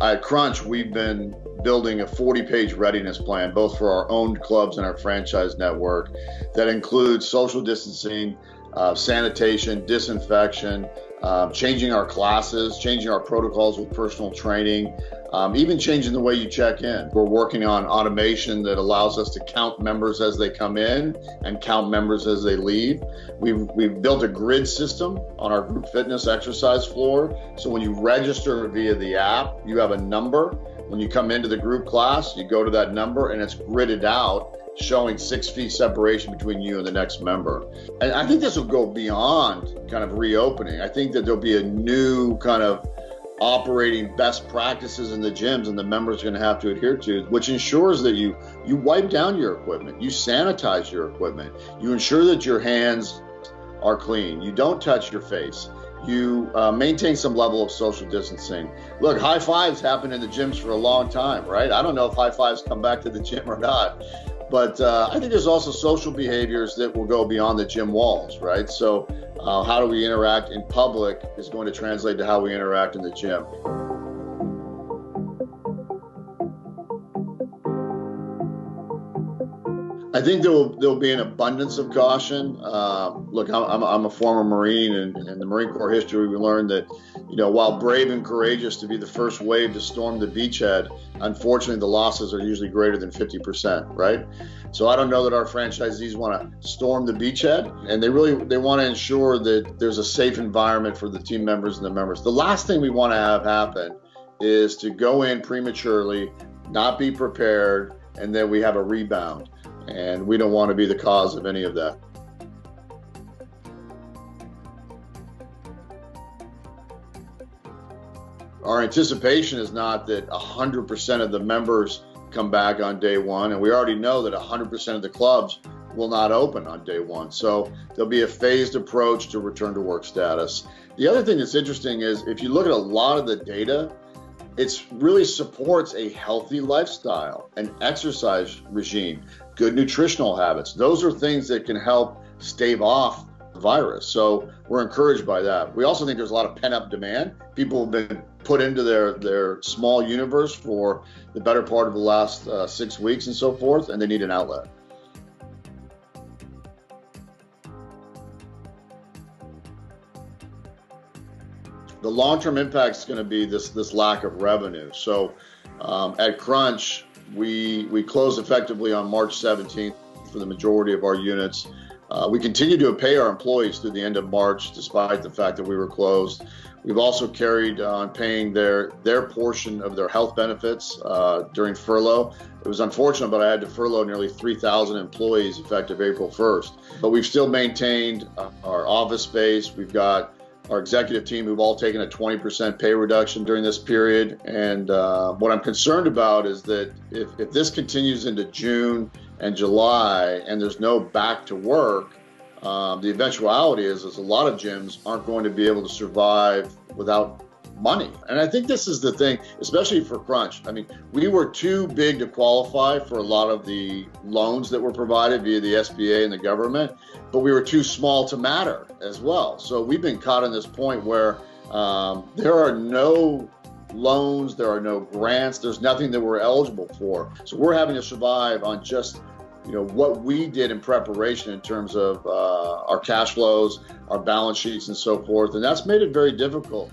At Crunch, we've been building a 40-page readiness plan, both for our owned clubs and our franchise network, that includes social distancing, sanitation, disinfection, changing our classes, changing our protocols with personal training, even changing the way you check in. We're working on automation that allows us to count members as they come in and count members as they leave. We've built a grid system on our group fitness exercise floor. So when you register via the app, you have a number. When you come into the group class, you go to that number and it's gridded out, showing 6 feet separation between you and the next member. And I think this will go beyond kind of reopening. I think that there'll be a new kind of operating best practices in the gyms and the members are going to have to adhere to, which ensures that you wipe down your equipment, you sanitize your equipment, you ensure that your hands are clean, you don't touch your face, you maintain some level of social distancing. Look, high fives happen in the gyms for a long time, right? I don't know if high fives come back to the gym or not. But I think there's also social behaviors that will go beyond the gym walls, right? So how do we interact in public is going to translate to how we interact in the gym. I think there'll be an abundance of caution. Look, I'm a former Marine, and in the Marine Corps history, we learned that, while brave and courageous to be the first wave to storm the beachhead, unfortunately, the losses are usually greater than 50%, right? So I don't know that our franchisees want to storm the beachhead, and they want to ensure that there's a safe environment for the team members and the members. The last thing we want to have happen is to go in prematurely, not be prepared, and then we have a rebound. And we don't want to be the cause of any of that. Our anticipation is not that 100% of the members come back on day one, and we already know that 100% of the clubs will not open on day one. So there'll be a phased approach to return to work status. The other thing that's interesting is if you look at a lot of the data, it really supports a healthy lifestyle, an exercise regime, good nutritional habits. Those are things that can help stave off the virus. So we're encouraged by that. We also think there's a lot of pent-up demand. People have been put into their small universe for the better part of the last 6 weeks and so forth, and they need an outlet. The long-term impact is going to be this lack of revenue. So at Crunch, we closed effectively on March 17th for the majority of our units. We continue to pay our employees through the end of March, despite the fact that we were closed. We've also carried on paying their portion of their health benefits during furlough. It was unfortunate, but I had to furlough nearly 3,000 employees effective April 1st. But we've still maintained our office space. We've got our executive team who've all taken a 20% pay reduction during this period. And what I'm concerned about is that if this continues into June and July and there's no back to work, the eventuality is a lot of gyms aren't going to be able to survive without money. And I think this is the thing, especially for Crunch. I mean, we were too big to qualify for a lot of the loans that were provided via the SBA and the government, but we were too small to matter as well. So we've been caught in this point where there are no loans, there are no grants, there's nothing that we're eligible for. So we're having to survive on just what we did in preparation in terms of our cash flows, our balance sheets and so forth. And that's made it very difficult.